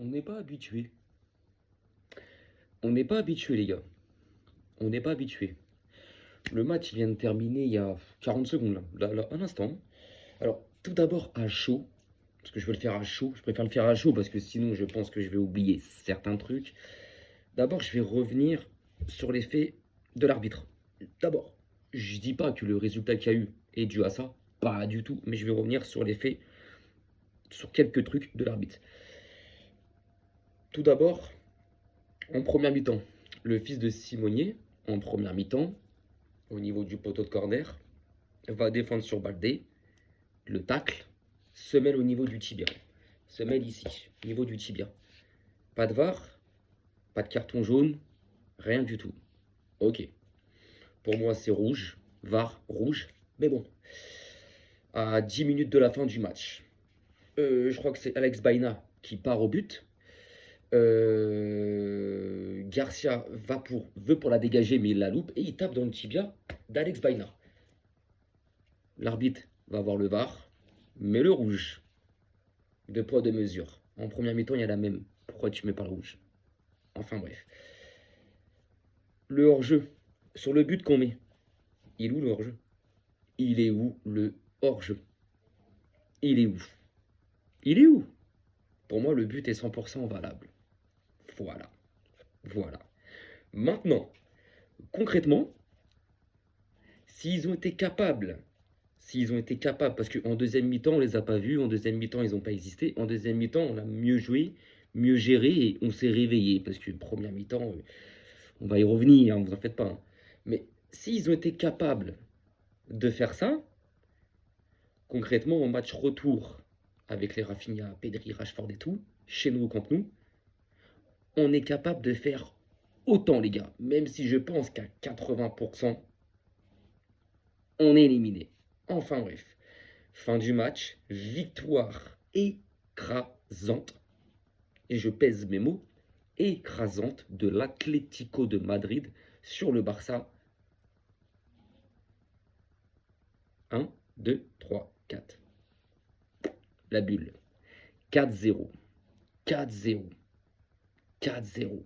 On n'est pas habitué. On n'est pas habitué, les gars. On n'est pas habitué. Le match il vient de terminer il y a 40 secondes, là, un instant. Alors, tout d'abord à chaud, parce que je veux le faire à chaud. Je préfère le faire à chaud parce que sinon, je pense que je vais oublier certains trucs. D'abord, je vais revenir sur les faits de l'arbitre. D'abord, je dis pas que le résultat qu'il y a eu est dû à ça. Pas du tout. Mais je vais revenir sur les faits, sur quelques trucs de l'arbitre. Tout d'abord, en première mi-temps, le fils de Simonier, en première mi-temps, au niveau du poteau de corner, va défendre sur Baldé, le tacle, se mêle au niveau du tibia. Se mêle ici, au niveau du tibia. Pas de VAR, pas de carton jaune, rien du tout. Ok. Pour moi, c'est rouge, VAR, rouge, mais bon. À 10 minutes de la fin du match, je crois que c'est Alex Baina qui part au but. Garcia veut pour la dégager, mais il la loupe et il tape dans le tibia d'Alex Baina. L'arbitre va voir le VAR, mais le rouge, de poids de mesure. En première mi-temps, il y a la même. Pourquoi tu mets pas le rouge? Enfin bref. Le hors-jeu, sur le but qu'on met, il est où le hors-jeu? Il est où le hors-jeu? Il est où? Il est où? Pour moi, le but est 100% valable. Voilà. Voilà. Maintenant, concrètement, s'ils ont été capables, parce qu'en deuxième mi-temps, on les a pas vus, en deuxième mi-temps, ils n'ont pas existé, en deuxième mi-temps, on a mieux joué, mieux géré et on s'est réveillé, parce que première mi-temps, on va y revenir, hein, vous en faites pas, hein. Mais s'ils ont été capables de faire ça, concrètement, au match retour, avec les Rafinha, Pedri, Rashford et tout, chez nous au Camp Nou, on est capable de faire autant, les gars, même si je pense qu'à 80%, on est éliminé. Enfin bref, fin du match, victoire écrasante, et je pèse mes mots, écrasante de l'Atlético de Madrid sur le Barça. 1, 2, 3, 4. La bulle. 4-0. 4-0. 4-0.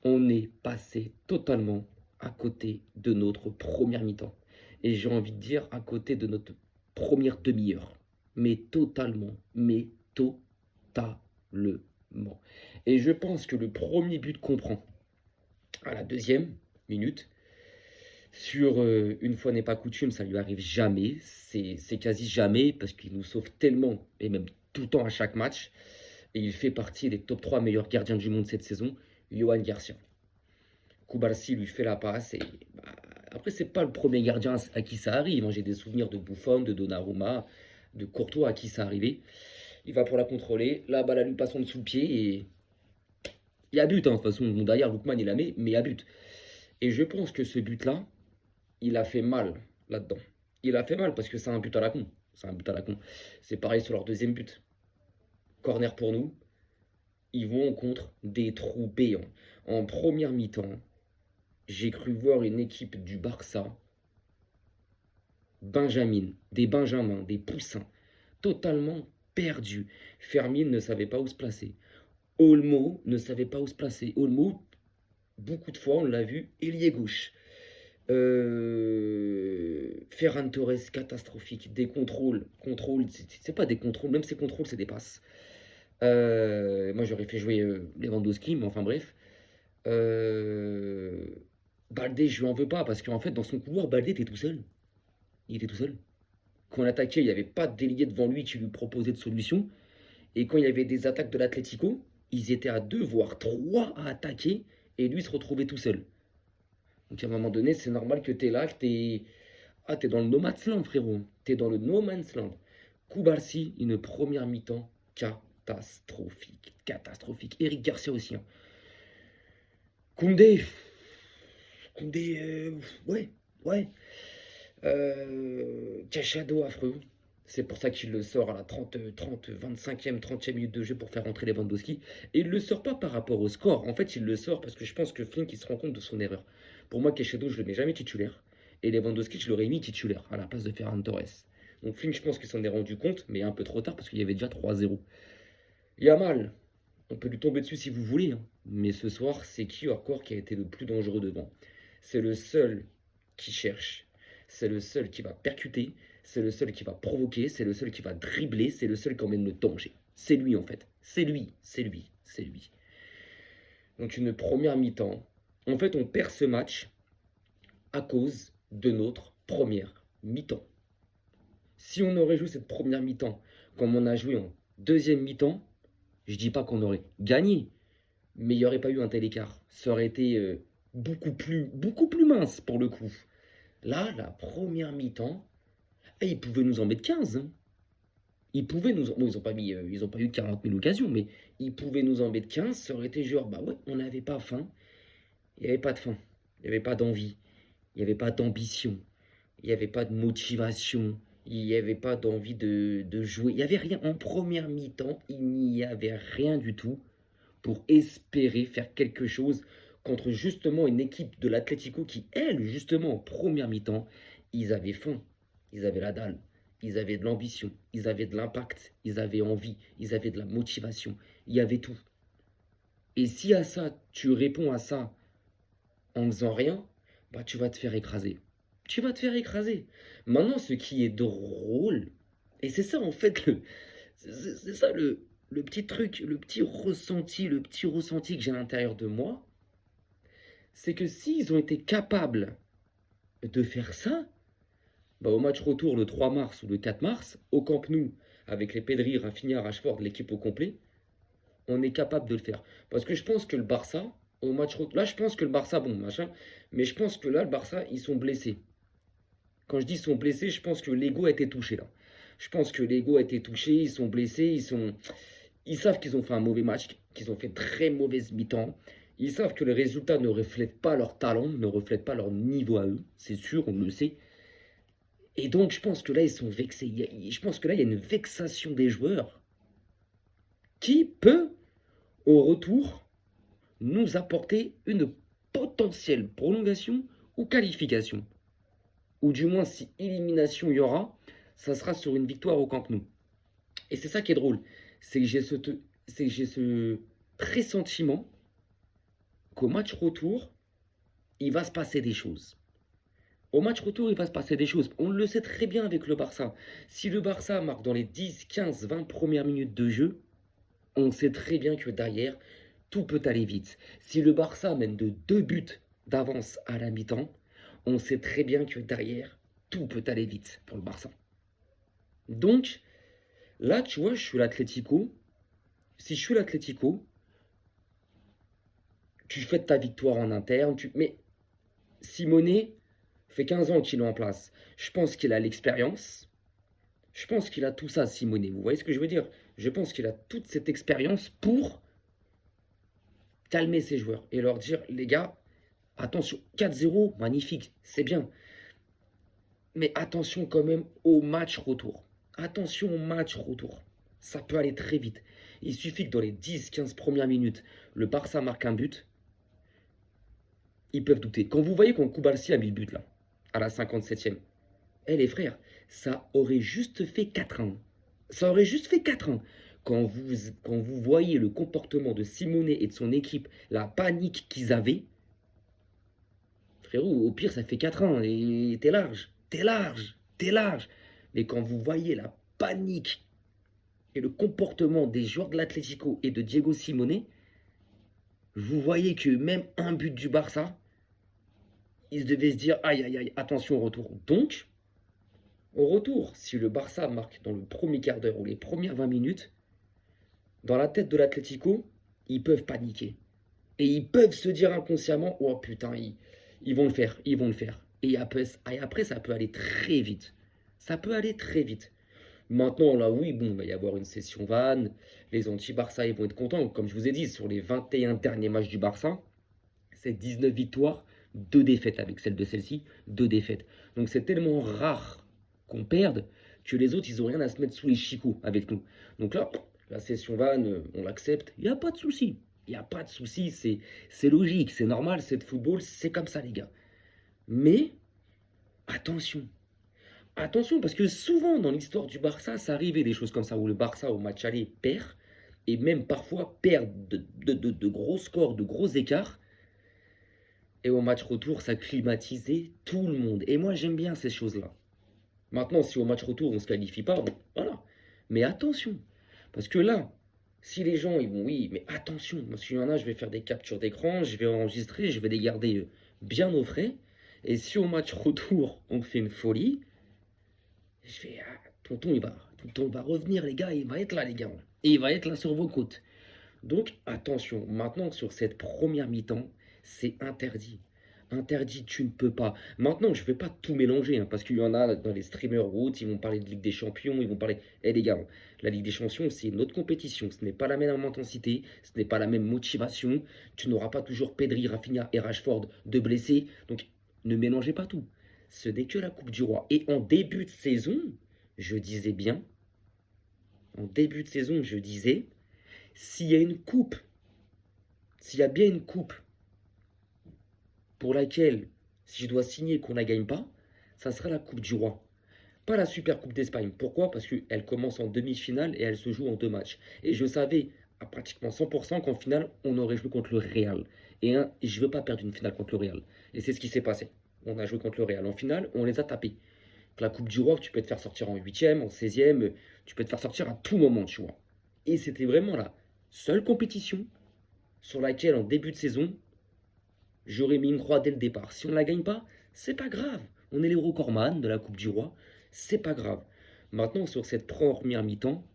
On est passé totalement à côté de notre première mi-temps. Et j'ai envie de dire à côté de notre première demi-heure. Mais totalement. Mais totalement. Et je pense que le premier but qu'on prend à la deuxième minute, sur une fois n'est pas coutume, ça lui arrive jamais. C'est quasi jamais parce qu'il nous sauve tellement, et même tout le temps à chaque match. Et il fait partie des top 3 meilleurs gardiens du monde cette saison, Yohan Garcia. Koubarsi lui fait la passe et après c'est pas le premier gardien à qui ça arrive, hein. J'ai des souvenirs de Buffon, de Donnarumma, de Courtois à qui ça arrivait. Il va pour la contrôler, la balle lui passe en dessous le pied et il y a but, hein. De toute façon, bon, derrière Lookman il la met, mais il y a but. Et je pense que ce but-là, il a fait mal là-dedans. Il a fait mal parce que c'est un but à la con. C'est un but à la con. C'est pareil sur leur deuxième but. Corner pour nous. Ils vont contre des trous béants. En première mi-temps, j'ai cru voir une équipe du Barça, des Benjamins, des poussins, totalement perdus. Fermin ne savait pas où se placer. Olmo ne savait pas où se placer. Olmo, beaucoup de fois, on l'a vu, ailier gauche. Ferran Torres, catastrophique. Des contrôles. C'est pas des contrôles, même ces contrôles, c'est des passes. Moi, j'aurais fait jouer Lewandowski, mais enfin bref. Baldé, je lui en veux pas, parce qu'en fait, dans son couloir, Baldé était tout seul. Il était tout seul. Quand on attaquait, il n'y avait pas de délié devant lui qui lui proposait de solution. Et quand il y avait des attaques de l'Atlético, ils étaient à 2, voire 3 à attaquer, et lui se retrouvait tout seul. Donc à un moment donné, c'est normal que t'es là, que t'es... Ah, t'es dans le no man's land, frérot. T'es dans le no man's land. Koubarsi, une première mi-temps catastrophique. Catastrophique. Eric Garcia aussi, hein. Koundé. Koundé, ouais, ouais. Cachado affreux. C'est pour ça qu'il le sort à la 25e, 30e minute de jeu pour faire rentrer Lewandowski. Et il ne le sort pas par rapport au score. En fait, il le sort parce que je pense que Flink il se rend compte de son erreur. Pour moi, Cachado, je le mets jamais titulaire. Et Lewandowski, je l'aurais mis titulaire à la place de Ferran Torres. Donc Flink, je pense qu'il s'en est rendu compte, mais un peu trop tard parce qu'il y avait déjà 3-0. Yamal, On peut lui tomber dessus si vous voulez, hein. Mais ce soir, c'est qui encore qui a été le plus dangereux devant? C'est le seul qui cherche. C'est le seul qui va percuter. C'est le seul qui va provoquer. C'est le seul qui va dribbler. C'est le seul qui emmène le danger. C'est lui en fait. C'est lui. C'est lui. C'est lui. Donc une première mi-temps. En fait, on perd ce match à cause de notre première mi-temps. Si on aurait joué cette première mi-temps comme on a joué en deuxième mi-temps, je dis pas qu'on aurait gagné, mais il n'y aurait pas eu un tel écart. Ça aurait été beaucoup plus mince pour le coup. Là, la première mi-temps, ils pouvaient nous en mettre 15. Hein. Ils pouvaient nous en... Bon, ils ont pas eu 40 000 occasions, mais ils pouvaient nous en mettre 15. Ça aurait été genre, bah ouais, on n'avait pas faim. Il n'y avait pas de faim. Il n'y avait pas d'envie. Il n'y avait pas d'ambition. Il n'y avait pas de motivation. Il n'y avait pas d'envie de jouer. Il n'y avait rien. En première mi-temps, il n'y avait rien du tout pour espérer faire quelque chose contre justement une équipe de l'Atlético qui, elle, justement, en première mi-temps, ils avaient faim, ils avaient la dalle, ils avaient de l'ambition, ils avaient de l'impact, ils avaient envie, ils avaient de la motivation, il y avait tout. Et si à ça, tu réponds à ça en ne faisant rien, bah tu vas te faire écraser. Tu vas te faire écraser. Maintenant, ce qui est drôle, et c'est ça en fait, c'est ça le petit truc, le petit ressenti que j'ai à l'intérieur de moi, c'est que s'ils ont été capables de faire ça, bah au match retour le 3 mars ou le 4 mars, au Camp Nou, avec les Pedri, Rafinha, Rashford, l'équipe au complet, on est capable de le faire. Parce que je pense que le Barça, au match retour, là je pense que le Barça, bon machin, mais je pense que là le Barça, ils sont blessés. Quand je dis ils sont blessés, je pense que l'ego a été touché là. Je pense que l'ego a été touché, ils sont blessés, ils savent qu'ils ont fait un mauvais match, qu'ils ont fait très mauvaise mi-temps. Ils savent que les résultats ne reflètent pas leur talent, ne reflètent pas leur niveau à eux. C'est sûr, on le sait. Et donc, je pense que là, ils sont vexés. Je pense que là, il y a une vexation des joueurs qui peut, au retour, nous apporter une potentielle prolongation ou qualification. Ou du moins, si élimination il y aura, ça sera sur une victoire au Camp Nou. Et c'est ça qui est drôle. C'est que j'ai ce pressentiment qu'au match retour, il va se passer des choses. Au match retour, il va se passer des choses. On le sait très bien avec le Barça. Si le Barça marque dans les 10, 15, 20 premières minutes de jeu, on sait très bien que derrière, tout peut aller vite. Si le Barça mène de 2 buts d'avance à la mi-temps, on sait très bien que derrière, tout peut aller vite pour le Barça. Donc, là, tu vois, je suis l'Atlético. Si je suis l'Atlético, tu fêtes ta victoire en interne. Mais Simone fait 15 ans qu'il est en place. Je pense qu'il a l'expérience. Je pense qu'il a tout ça, Simone. Vous voyez ce que je veux dire? Je pense qu'il a toute cette expérience pour calmer ses joueurs et leur dire, les gars, attention, 4-0, magnifique, c'est bien. Mais attention quand même au match retour. Attention au match retour. Ça peut aller très vite. Il suffit que dans les 10-15 premières minutes, le Barça marque un but. Ils peuvent douter. Quand vous voyez qu'on Koubarsi a mis le but là, à la 57e, les frères, ça aurait juste fait 4-1. Ça aurait juste fait 4-1. Quand vous voyez le comportement de Simone et de son équipe, la panique qu'ils avaient, frérot, au pire, ça fait 4-1. Et t'es large, t'es large, t'es large. Mais quand vous voyez la panique et le comportement des joueurs de l'Atlético et de Diego Simone, vous voyez que même un but du Barça, ils devaient se dire aïe aïe aïe, attention au retour. Donc, au retour, si le Barça marque dans le premier quart d'heure ou les premières 20 minutes, dans la tête de l'Atlético, ils peuvent paniquer. Et ils peuvent se dire inconsciemment, oh putain, ils vont le faire, ils vont le faire. Et après, ça peut aller très vite. Ça peut aller très vite. Maintenant, là, oui, bon, il va y avoir une session vanne. Les anti-Barça, ils vont être contents. Comme je vous ai dit, sur les 21 derniers matchs du Barça, c'est 19 victoires, 2 défaites avec celle-ci, 2 défaites. Donc c'est tellement rare qu'on perde que les autres, ils n'ont rien à se mettre sous les chicots avec nous. Donc là, la session vanne, on l'accepte, il n'y a pas de souci. Il n'y a pas de souci, c'est logique, c'est normal, c'est de football, c'est comme ça les gars. Mais, attention. Attention, parce que souvent dans l'histoire du Barça, ça arrivait des choses comme ça, où le Barça au match aller perd, et même parfois perdre de gros scores, de gros écarts. Et au match retour, ça climatisait tout le monde. Et moi, j'aime bien ces choses-là. Maintenant, si au match retour, on ne se qualifie pas, bon, voilà. Mais attention, parce que là, si les gens, ils vont, oui, mais attention, parce qu'il y en a, je vais faire des captures d'écran, je vais enregistrer, je vais les garder bien au frais. Et si au match retour, on fait une folie, je vais, ah, tonton va revenir, les gars, il va être là, les gars. Et il va être là sur vos côtes. Donc, attention, maintenant, sur cette première mi-temps, c'est interdit. Interdit, tu ne peux pas. Maintenant, je ne vais pas tout mélanger, hein, parce qu'il y en a dans les streamers ou autres, ils vont parler de Ligue des Champions, ils vont parler... Eh les gars, la Ligue des Champions, c'est une autre compétition. Ce n'est pas la même intensité, ce n'est pas la même motivation. Tu n'auras pas toujours Pedri, Rafinha et Rashford de blessés. Donc, ne mélangez pas tout. Ce n'est que la Coupe du Roi. Et en début de saison, je disais bien, en début de saison, je disais, s'il y a une coupe, s'il y a bien une coupe pour laquelle, si je dois signer qu'on ne la gagne pas, ça sera la Coupe du Roi. Pas la Super Coupe d'Espagne. Pourquoi? Parce qu'elle commence en demi-finale et elle se joue en 2 matchs. Et je savais à pratiquement 100% qu'en finale, on aurait joué contre le Real. Et je ne veux pas perdre une finale contre le Real. Et c'est ce qui s'est passé. On a joué contre le Real. En finale, on les a tapés. La Coupe du Roi, tu peux te faire sortir en 8e, en 16e, tu peux te faire sortir à tout moment, tu vois. Et c'était vraiment la seule compétition sur laquelle, en début de saison, j'aurais mis une croix dès le départ. Si on ne la gagne pas, c'est pas grave. On est les recordman de la Coupe du Roi, c'est pas grave. Maintenant, sur cette première mi-temps,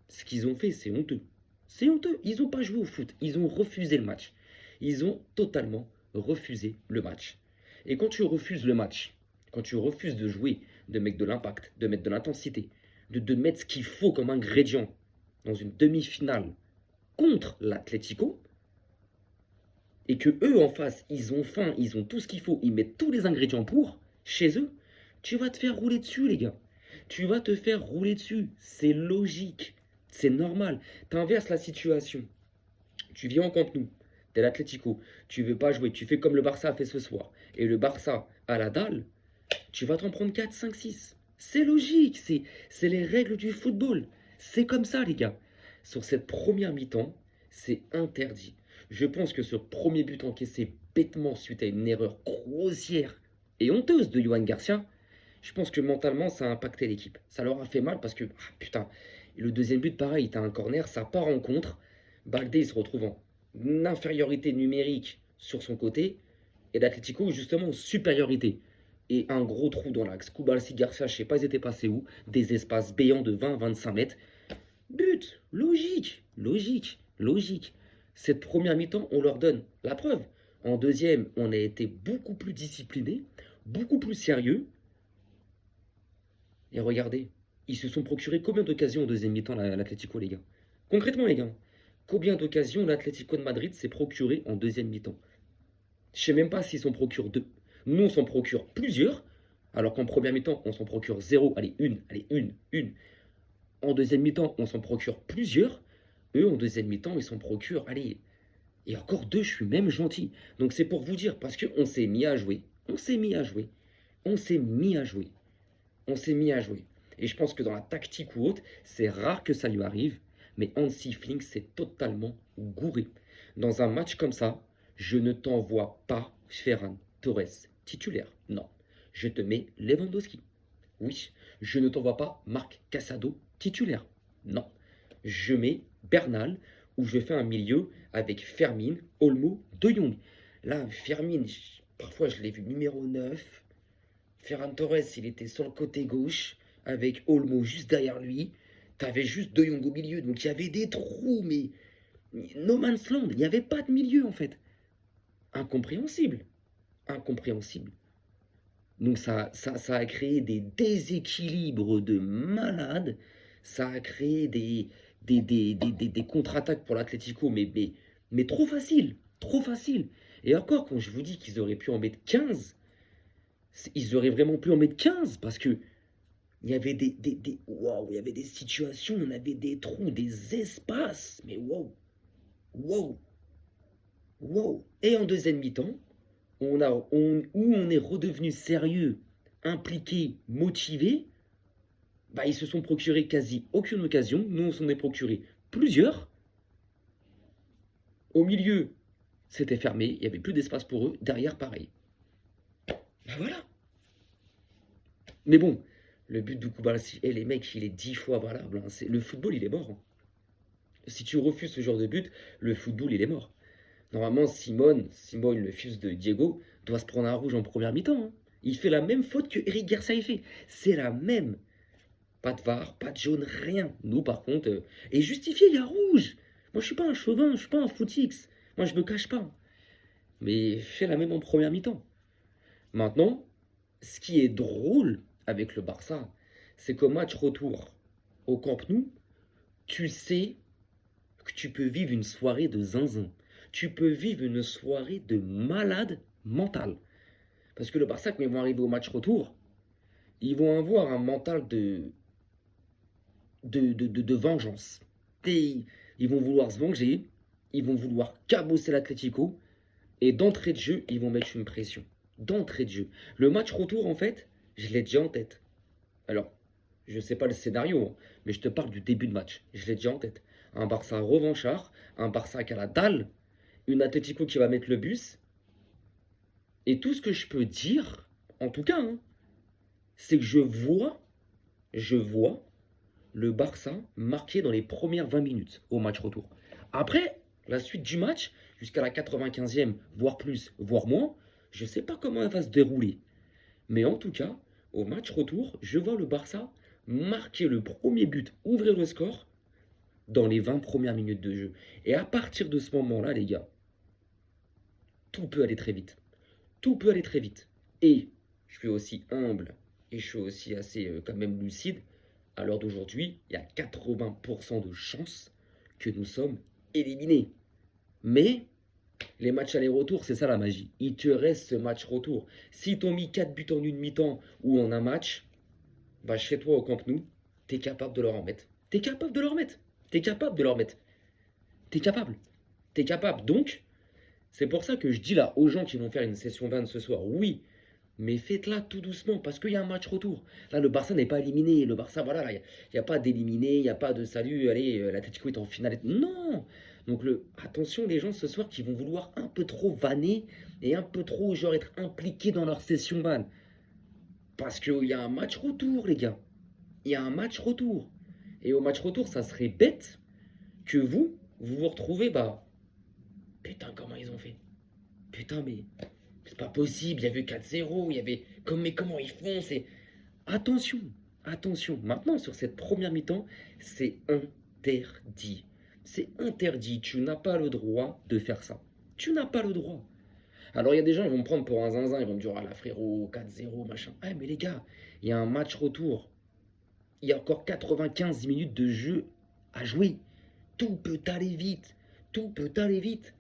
ce qu'ils ont fait, c'est honteux. C'est honteux. Ils n'ont pas joué au foot. Ils ont refusé le match. Ils ont totalement refusé le match. Et quand tu refuses le match, quand tu refuses de jouer, de mettre de l'impact, de mettre de l'intensité, de mettre ce qu'il faut comme ingrédient dans une demi-finale contre l'Atlético, et que eux en face, ils ont faim, ils ont tout ce qu'il faut, ils mettent tous les ingrédients pour, chez eux, tu vas te faire rouler dessus, les gars. Tu vas te faire rouler dessus. C'est logique. C'est normal. Tu inverses la situation. Tu viens en Camp Nou. T'es l'Atlético. Tu veux pas jouer. Tu fais comme le Barça a fait ce soir. Et le Barça a la dalle. Tu vas t'en prendre 4, 5, 6. C'est logique. C'est les règles du football. C'est comme ça, les gars. Sur cette première mi-temps, c'est interdit. Je pense que ce premier but encaissé bêtement suite à une erreur grossière et honteuse de Yohan Garcia, je pense que mentalement, ça a impacté l'équipe. Ça leur a fait mal parce que, ah, putain, le deuxième but, pareil, t'as un corner, ça part en contre. Baldé, il se retrouve en infériorité numérique sur son côté. Et l'Atlético, justement, en supériorité. Et un gros trou dans l'axe. Koubalsi, Garcia, je sais pas, ils étaient passés où. Des espaces béants de 20-25 mètres. But, logique, logique, logique. Cette première mi-temps, on leur donne la preuve. En deuxième, on a été beaucoup plus discipliné, beaucoup plus sérieux. Et regardez, ils se sont procurés combien d'occasions en deuxième mi-temps, l'Atlético, les gars? Concrètement, les gars, combien d'occasions l'Atlético de Madrid s'est procuré en deuxième mi-temps? Je sais même pas s'ils s'en procurent deux. Nous, on s'en procure plusieurs, alors qu'en première mi-temps, on s'en procure zéro. Allez, une. En deuxième mi-temps, on s'en procure plusieurs. Eux, en deuxième mi-temps, ils s'en procurent, allez, et encore deux, je suis même gentil. Donc c'est pour vous dire, parce qu'on s'est mis à jouer. On s'est mis à jouer. On s'est mis à jouer. On s'est mis à jouer. Et je pense que dans la tactique ou autre, c'est rare que ça lui arrive. Mais Hansi Flick, c'est totalement gouré. Dans un match comme ça, je ne t'envoie pas Ferran Torres titulaire. Non. Je te mets Lewandowski. Oui. Je ne t'envoie pas Marc Casado titulaire. Non. Je mets Bernal, où je fais un milieu avec Fermin, Olmo, De Jong. Là, Fermin, parfois je l'ai vu numéro 9. Ferran Torres, il était sur le côté gauche, avec Olmo juste derrière lui. T'avais juste De Jong au milieu, donc il y avait des trous, mais no man's land, il n'y avait pas de milieu en fait. Incompréhensible. Incompréhensible. Donc ça a créé des déséquilibres de malades. Ça a créé des contre-attaques pour l'Atlético, mais trop facile. Trop facile. Et encore, quand je vous dis qu'ils auraient pu en mettre 15, ils auraient vraiment pu en mettre 15 parce que il y avait waouh, il y avait des situations, on avait des trous, des espaces. Mais waouh. Waouh. Waouh. Et en deuxième mi-temps, où on est redevenu sérieux, impliqué, motivé, bah, ils se sont procurés quasi aucune occasion. Nous, on s'en est procuré plusieurs. Au milieu, c'était fermé, il n'y avait plus d'espace pour eux. Derrière, pareil. Ben voilà. Mais bon, le but du Koubarsi, et les mecs, il est 10 fois valable. Hein. Le football, il est mort. Hein. Si tu refuses ce genre de but, le football, il est mort. Normalement, Simone, le fils de Diego, doit se prendre un rouge en première mi-temps. Hein. Il fait la même faute que Eric Garcia fait. C'est la même. Pas de VAR, pas de jaune, rien. Nous, par contre, et justifié, il y a rouge. Moi, je suis pas un chauvin, je suis pas un footix. Moi, je me cache pas. Mais fais la même en première mi-temps. Maintenant, ce qui est drôle avec le Barça, c'est qu'au match retour au Camp Nou, tu sais que tu peux vivre une soirée de zinzin. Tu peux vivre une soirée de malade mental. Parce que le Barça, quand ils vont arriver au match retour, ils vont avoir un mental de vengeance. Ils vont vouloir se venger, ils vont vouloir cabosser l'Atlético, et d'entrée de jeu, ils vont mettre une pression. D'entrée de jeu. Le match retour, en fait, je l'ai déjà en tête. Alors, je ne sais pas le scénario, hein, mais je te parle du début de match. Je l'ai déjà en tête. Un Barça revanchard, un Barça qui a la dalle, une Atlético qui va mettre le bus. Et tout ce que je peux dire, en tout cas, hein, c'est que je vois le Barça marqué dans les premières 20 minutes au match retour. Après, la suite du match, jusqu'à la 95e, voire plus, voire moins, je ne sais pas comment elle va se dérouler. Mais en tout cas, au match retour, je vois le Barça marquer le premier but, ouvrir le score dans les 20 premières minutes de jeu. Et à partir de ce moment-là, les gars, tout peut aller très vite. Tout peut aller très vite. Et je suis aussi humble et je suis aussi assez quand même lucide. À l'heure d'aujourd'hui, il y a 80% de chances que nous sommes éliminés. Mais les matchs aller-retour, c'est ça la magie. Il te reste ce match retour. Si t'ont mis 4 buts en une mi-temps ou en un match, bah chez toi au Camp Nou, t'es capable de leur en mettre. T'es capable de leur mettre. T'es capable de leur mettre. T'es capable. T'es capable. Donc, c'est pour ça que je dis là aux gens qui vont faire une session 20 ce soir, oui, mais faites-la tout doucement parce qu'il y a un match retour. Là, le Barça n'est pas éliminé. Le Barça, voilà, il n'y a, pas d'éliminé, il n'y a pas de salut, allez, l'Atlético est en finale. Non. Donc, attention les gens ce soir qui vont vouloir un peu trop vanner et un peu trop, genre, être impliqués dans leur session ban. Parce qu'il y a un match retour, les gars. Il y a un match retour. Et au match retour, ça serait bête que vous vous retrouvez, bah, putain, comment ils ont fait? Putain, mais c'est pas possible, il y avait 4-0, il y avait. Mais comment ils font? C'est. Attention, attention. Maintenant, sur cette première mi-temps, c'est interdit. C'est interdit. Tu n'as pas le droit de faire ça. Tu n'as pas le droit. Alors, il y a des gens, ils vont me prendre pour un zinzin, ils vont me dire, ah là, frérot, 4-0, machin. Ah, mais les gars, il y a un match retour. Il y a encore 95 minutes de jeu à jouer. Tout peut aller vite. Tout peut aller vite.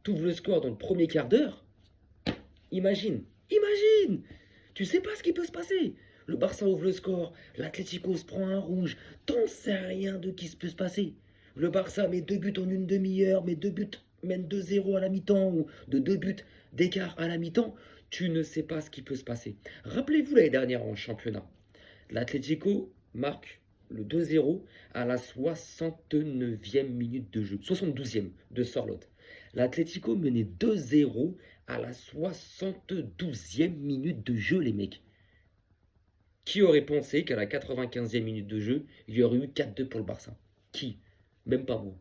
Tu ouvres le score dans le premier quart d'heure. Imagine. Tu sais pas ce qui peut se passer. Le Barça ouvre le score, l'Atlético se prend un rouge. T'en sais rien de qui se peut se passer. Le Barça met 2 buts en une demi-heure, met 2 buts, mène 2-0 à la mi-temps ou de 2 buts d'écart à la mi-temps. Tu ne sais pas ce qui peut se passer. Rappelez-vous l'année dernière en championnat. L'Atlético marque le 2-0 à la 69e minute de jeu, 72e de Sorlotte. L'Atlético menait 2-0 à la 72e minute de jeu, les mecs. Qui aurait pensé qu'à la 95e minute de jeu, il y aurait eu 4-2 pour le Barça? Qui? Même pas moi.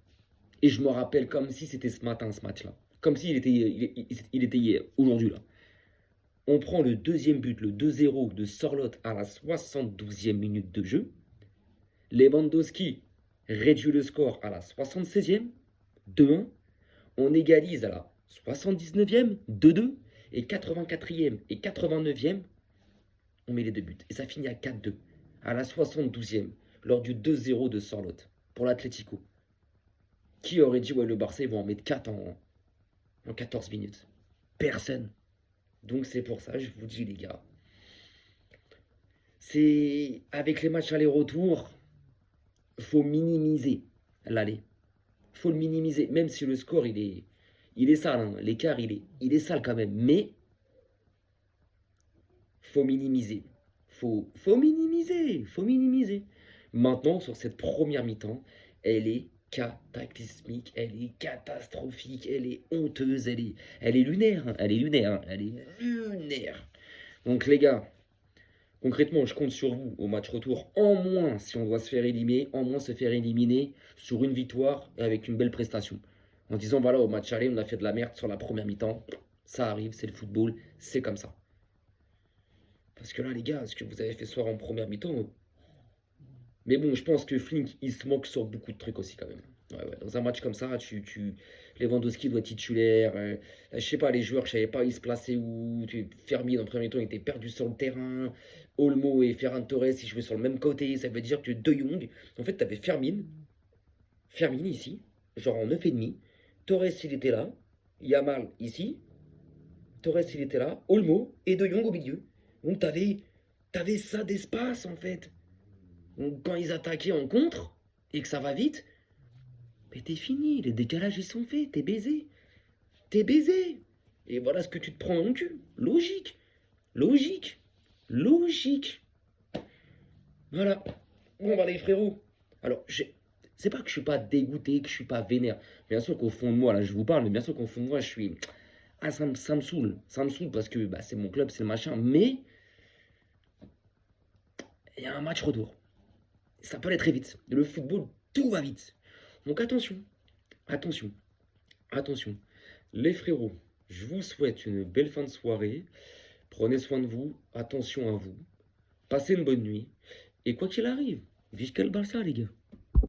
Et je me rappelle comme si c'était ce matin, ce match-là. Comme s'il était, il était hier, aujourd'hui, là. On prend le deuxième but, le 2-0 de Sorlotte à la 72e minute de jeu. Lewandowski réduit le score à la 76e, 2-1. On égalise à la 79e, 2-2. Et 84e et 89e, on met les 2 buts. Et ça finit à 4-2. À la 72e, lors du 2-0 de Sorlotte, pour l'Atlético. Qui aurait dit, ouais, le Barça, ils vont en mettre 4 en 14 minutes? Personne. Donc c'est pour ça, je vous dis, les gars. C'est avec les matchs aller-retour, faut minimiser l'aller. Faut le minimiser, même si le score il est sale, hein. L'écart il est sale quand même, mais faut minimiser. Faut minimiser. Maintenant sur cette première mi-temps, elle est cataclysmique, elle est catastrophique, elle est honteuse, elle est lunaire, hein, elle est lunaire, hein, elle est lunaire. Donc les gars, concrètement, je compte sur vous au match retour, en moins si on doit se faire éliminer, en moins se faire éliminer sur une victoire et avec une belle prestation. En disant voilà, au match aller, on a fait de la merde sur la première mi-temps, ça arrive, c'est le football, c'est comme ça. Parce que là les gars, ce que vous avez fait ce soir en première mi-temps, mais bon, je pense que Flink, il se moque sur beaucoup de trucs aussi quand même. Ouais, ouais. Dans un match comme ça, Lewandowski doit être titulaire. Je sais pas, les joueurs, je savais pas, ils se plaçaient où. Fermi, dans le premier temps, il était perdu sur le terrain. Olmo et Ferran Torres, ils jouaient sur le même côté. Ça veut dire que De Jong, en fait, tu avais Fermin ici, genre en 9,5. Torres, il était là. Yamal ici. Torres, il était là. Olmo et De Jong au milieu. Donc, t'avais ça d'espace, en fait. Donc, quand ils attaquaient en contre et que ça va vite, mais t'es fini, les décalages ils sont faits, t'es baisé. T'es baisé. Et voilà ce que tu te prends en cul. Logique. Logique. Logique. Voilà. Bon bah les frérots. Alors, c'est pas que je suis pas dégoûté, que je suis pas vénère. Bien sûr qu'au fond de moi, là je vous parle, mais bien sûr qu'au fond de moi, je suis. Ah, ça me saoule. Ça me saoule parce que bah, c'est mon club, c'est le machin. Mais il y a un match retour. Ça peut aller très vite. Le football, tout va vite. Donc attention. Attention. Attention. Les frérots, je vous souhaite une belle fin de soirée. Prenez soin de vous. Attention à vous. Passez une bonne nuit. Et quoi qu'il arrive, vive le Barça, les gars.